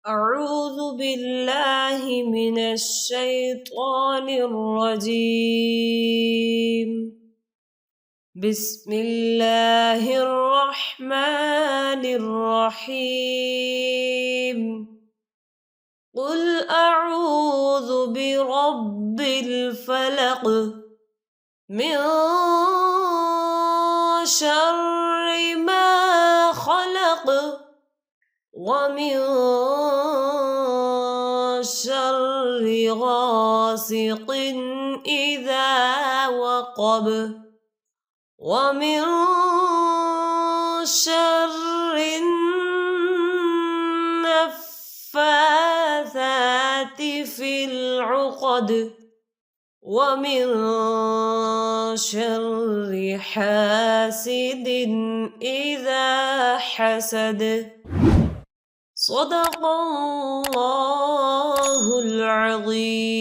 أعوذ بالله من الشيطان الرجيم. بسم الله الرحمن الرحيم. قل أعوذ برب الفلق من شر ما خلق ومن شر غاسق إذا وقب ومن شر النفاثات في العقد ومن شر حاسد إذا حسد. صدق الله العظيم.